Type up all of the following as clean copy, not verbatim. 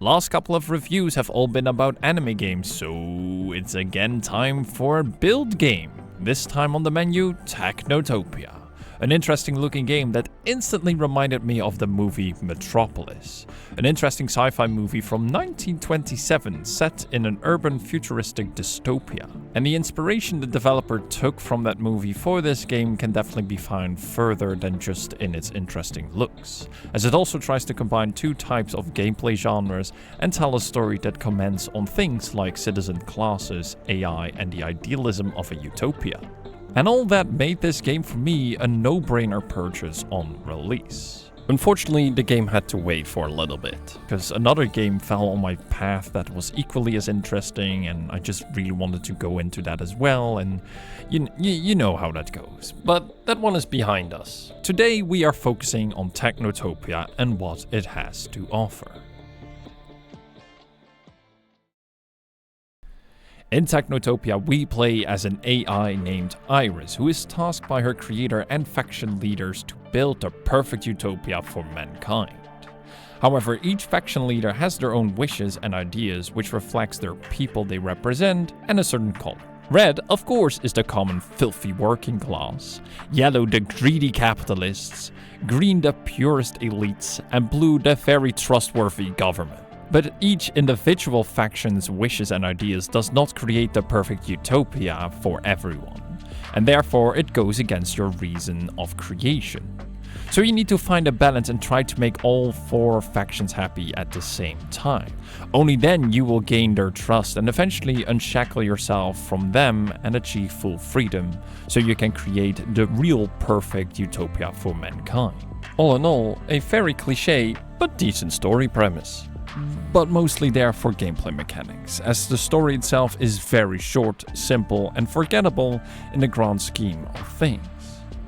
Last couple of reviews have all been about anime games, so it's again time for a build game. This time on the menu, Technotopia. An interesting looking game that instantly reminded me of the movie Metropolis. An interesting sci-fi movie from 1927 set in an urban futuristic dystopia. And the inspiration the developer took from that movie for this game can definitely be found further than just in its interesting looks, as it also tries to combine two types of gameplay genres and tell a story that comments on things like citizen classes, AI, and the idealism of a utopia. And all that made this game for me a no-brainer purchase on release. Unfortunately, the game had to wait for a little bit, because another game fell on my path that was equally as interesting, and I just really wanted to go into that as well, and you know how that goes. But that one is behind us. Today we are focusing on Technotopia and what it has to offer. In Technotopia, we play as an AI named Iris, who is tasked by her creator and faction leaders to build the perfect utopia for mankind. However, each faction leader has their own wishes and ideas, which reflects their people they represent and a certain color. Red, of course, is the common filthy working class, yellow the greedy capitalists, green the purest elites, and blue the very trustworthy government. But each individual faction's wishes and ideas does not create the perfect utopia for everyone, and therefore it goes against your reason of creation. So you need to find a balance and try to make all four factions happy at the same time. Only then you will gain their trust and eventually unshackle yourself from them and achieve full freedom, so you can create the real perfect utopia for mankind. All in all, a very cliché but decent story premise. But mostly there for gameplay mechanics, as the story itself is very short, simple, and forgettable in the grand scheme of things.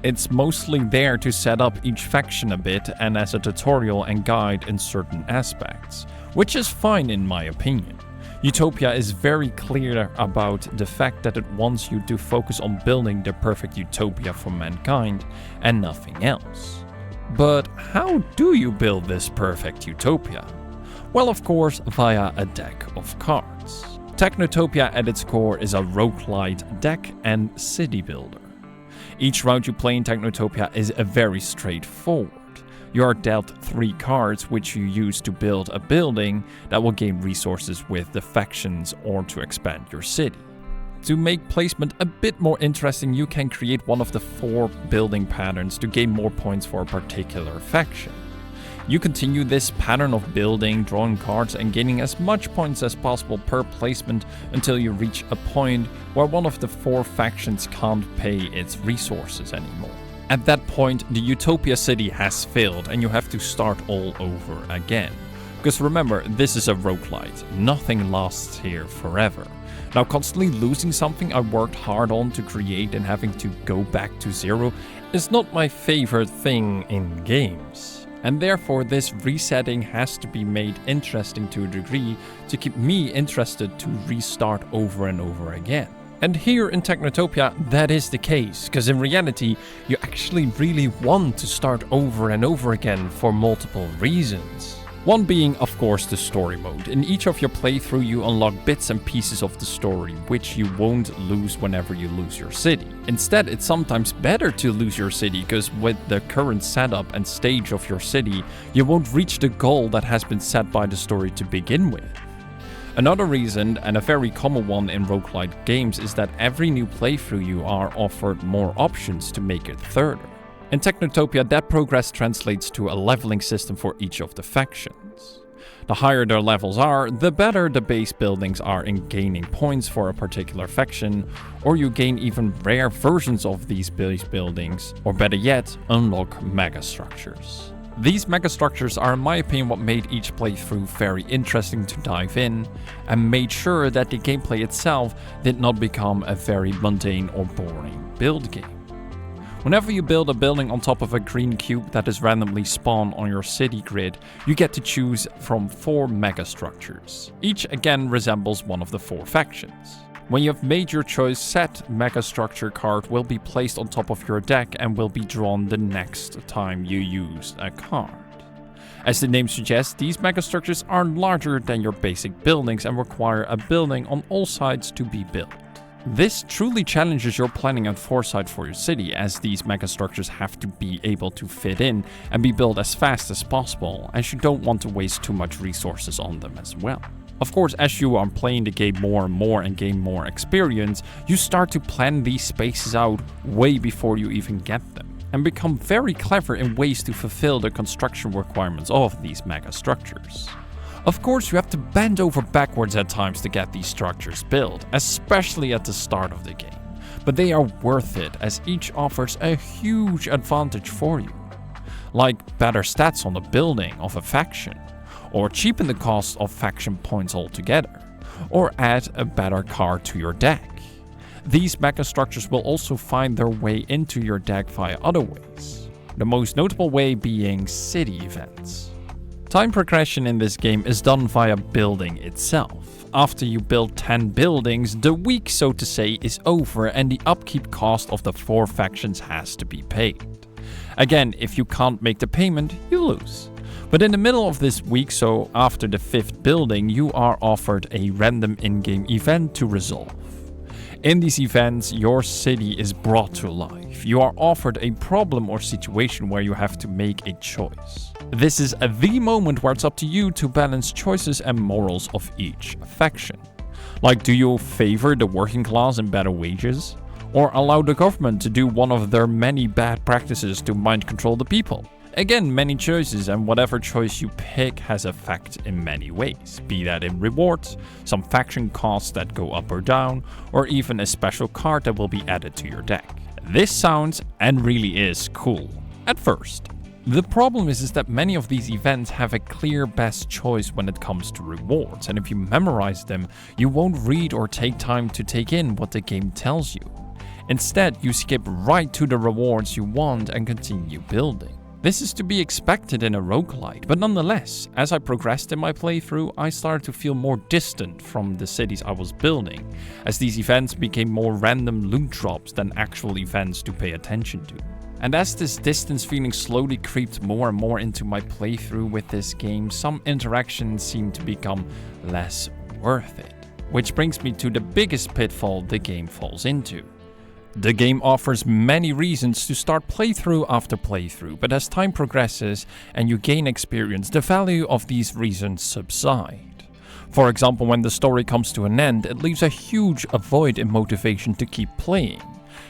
It's mostly there to set up each faction a bit and as a tutorial and guide in certain aspects, which is fine in my opinion. Utopia is very clear about the fact that it wants you to focus on building the perfect utopia for mankind and nothing else. But how do you build this perfect utopia? Well, of course, via a deck of cards. Technotopia at its core is a roguelite deck and city builder. Each round you play in Technotopia is very straightforward. You are dealt 3 cards which you use to build a building that will gain resources with the factions or to expand your city. To make placement a bit more interesting, you can create one of the 4 building patterns to gain more points for a particular faction. You continue this pattern of building, drawing cards and gaining as much points as possible per placement until you reach a point where one of the 4 factions can't pay its resources anymore. At that point, the Utopia city has failed and you have to start all over again. Because remember, this is a roguelite, nothing lasts here forever. Now, constantly losing something I worked hard on to create and having to go back to zero is not my favorite thing in games. And therefore this resetting has to be made interesting to a degree to keep me interested to restart over and over again. And here in Technotopia that is the case, because in reality you actually really want to start over and over again for multiple reasons. One being, of course, the story mode. In each of your playthrough you unlock bits and pieces of the story, which you won't lose whenever you lose your city. Instead, it's sometimes better to lose your city, because with the current setup and stage of your city, you won't reach the goal that has been set by the story to begin with. Another reason, and a very common one in roguelite games, is that every new playthrough you are offered more options to make it further. In Technotopia, that progress translates to a leveling system for each of the factions. The higher their levels are, the better the base buildings are in gaining points for a particular faction, or you gain even rare versions of these base buildings, or better yet, unlock megastructures. These megastructures are in my opinion what made each playthrough very interesting to dive in, and made sure that the gameplay itself did not become a very mundane or boring build game. Whenever you build a building on top of a green cube that is randomly spawned on your city grid, you get to choose from 4 megastructures. Each again resembles one of the 4 factions. When you have made your choice, said megastructure card will be placed on top of your deck and will be drawn the next time you use a card. As the name suggests, these megastructures are larger than your basic buildings and require a building on all sides to be built. This truly challenges your planning and foresight for your city, as these megastructures have to be able to fit in and be built as fast as possible, as you don't want to waste too much resources on them as well. Of course, as you are playing the game more and more and gain more experience, you start to plan these spaces out way before you even get them, and become very clever in ways to fulfill the construction requirements of these megastructures. Of course, you have to bend over backwards at times to get these structures built, especially at the start of the game. But they are worth it, as each offers a huge advantage for you. Like better stats on the building of a faction, or cheapen the cost of faction points altogether, or add a better card to your deck. These megastructures will also find their way into your deck via other ways, the most notable way being city events. Time progression in this game is done via building itself. After you build 10 buildings, the week, so to say, is over and the upkeep cost of the 4 factions has to be paid. Again, if you can't make the payment, you lose. But in the middle of this week, so after the 5th building, you are offered a random in-game event to resolve. In these events, your city is brought to life. You are offered a problem or situation where you have to make a choice. This is the moment where it's up to you to balance choices and morals of each faction. Like, do you favor the working class and better wages? Or allow the government to do one of their many bad practices to mind control the people? Again, many choices, and whatever choice you pick has effect in many ways, be that in rewards, some faction costs that go up or down, or even a special card that will be added to your deck. This sounds, and really is, cool at first. The problem is that many of these events have a clear best choice when it comes to rewards, and if you memorize them, you won't read or take time to take in what the game tells you. Instead, you skip right to the rewards you want and continue building. This is to be expected in a roguelite, but nonetheless, as I progressed in my playthrough, I started to feel more distant from the cities I was building, as these events became more random loot drops than actual events to pay attention to. And as this distance feeling slowly creeped more and more into my playthrough with this game, some interactions seemed to become less worth it. Which brings me to the biggest pitfall the game falls into. The game offers many reasons to start playthrough after playthrough, but as time progresses and you gain experience, the value of these reasons subside. For example, when the story comes to an end, it leaves a huge void in motivation to keep playing.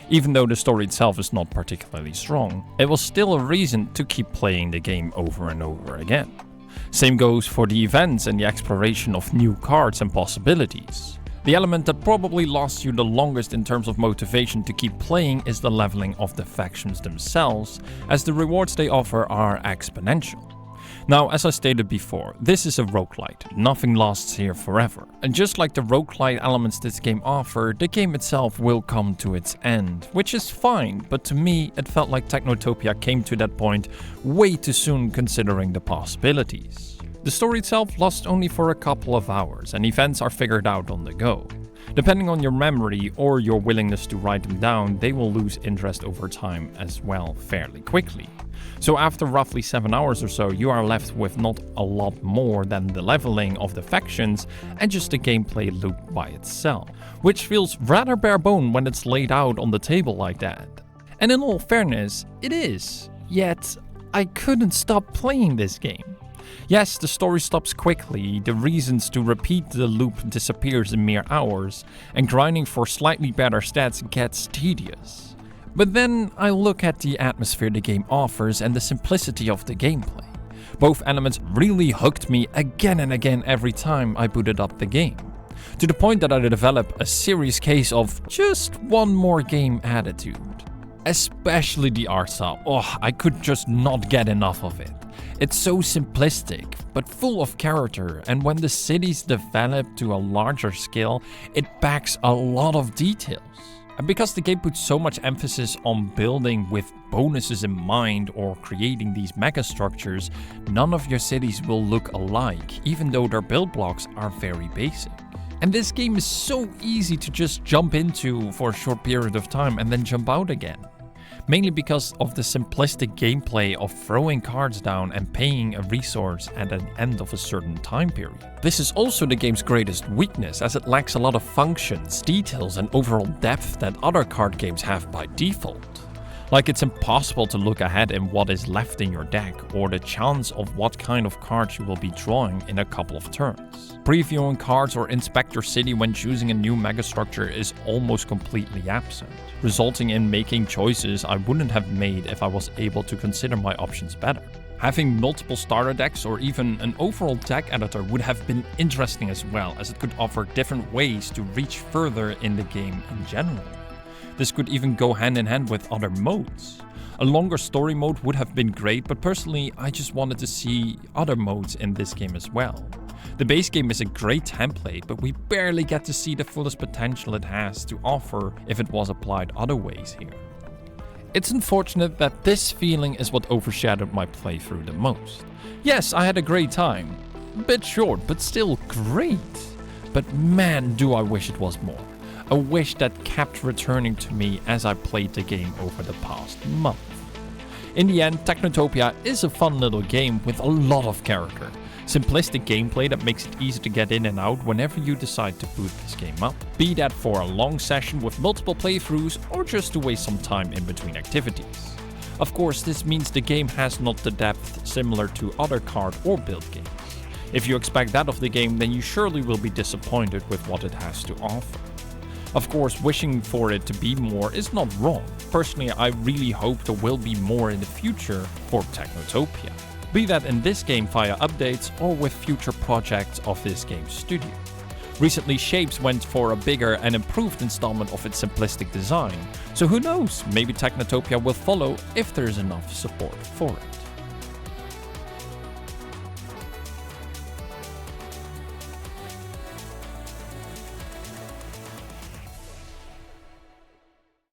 Even though the story itself is not particularly strong, it was still a reason to keep playing the game over and over again. Same goes for the events and the exploration of new cards and possibilities. The element that probably lasts you the longest in terms of motivation to keep playing is the leveling of the factions themselves, as the rewards they offer are exponential. Now, as I stated before, this is a roguelite, nothing lasts here forever. And just like the roguelite elements this game offer, the game itself will come to its end, which is fine, but to me it felt like Technotopia came to that point way too soon considering the possibilities. The story itself lasts only for a couple of hours, and events are figured out on the go. Depending on your memory or your willingness to write them down, they will lose interest over time as well fairly quickly. So after roughly 7 hours or so, you are left with not a lot more than the leveling of the factions and just the gameplay loop by itself, which feels rather bare bone when it's laid out on the table like that. And in all fairness, it is. Yet, I couldn't stop playing this game. Yes, the story stops quickly, the reasons to repeat the loop disappears in mere hours, and grinding for slightly better stats gets tedious. But then I look at the atmosphere the game offers and the simplicity of the gameplay. Both elements really hooked me again and again every time I booted up the game, to the point that I developed a serious case of just one more game attitude. Especially the art style, I could just not get enough of it. It's so simplistic, but full of character, and when the cities develop to a larger scale, it packs a lot of details. And because the game puts so much emphasis on building with bonuses in mind or creating these megastructures, none of your cities will look alike, even though their build blocks are very basic. And this game is so easy to just jump into for a short period of time and then jump out again. mainly because of the simplistic gameplay of throwing cards down and paying a resource at the end of a certain time period. This is also the game's greatest weakness, as it lacks a lot of functions, details and overall depth that other card games have by default. Like, it's impossible to look ahead in what is left in your deck, or the chance of what kind of cards you will be drawing in a couple of turns. Previewing cards or inspect your city when choosing a new megastructure is almost completely absent, resulting in making choices I wouldn't have made if I was able to consider my options better. Having multiple starter decks or even an overall deck editor would have been interesting as well, as it could offer different ways to reach further in the game in general. This could even go hand in hand with other modes. A longer story mode would have been great, but personally I just wanted to see other modes in this game as well. The base game is a great template, but we barely get to see the fullest potential it has to offer if it was applied other ways here. It's unfortunate that this feeling is what overshadowed my playthrough the most. Yes, I had a great time. A bit short, but still great. But man, do I wish it was more. A wish that kept returning to me as I played the game over the past month. In the end, Technotopia is a fun little game with a lot of character. Simplistic gameplay that makes it easy to get in and out whenever you decide to boot this game up. Be that for a long session with multiple playthroughs or just to waste some time in between activities. Of course, this means the game has not the depth similar to other card or build games. If you expect that of the game, then you surely will be disappointed with what it has to offer. Of course, wishing for it to be more is not wrong. Personally, I really hope there will be more in the future for Technotopia. Be that in this game via updates or with future projects of this game's studio. Recently, Shapes went for a bigger and improved installment of its simplistic design, so who knows, maybe Technotopia will follow if there is enough support for it.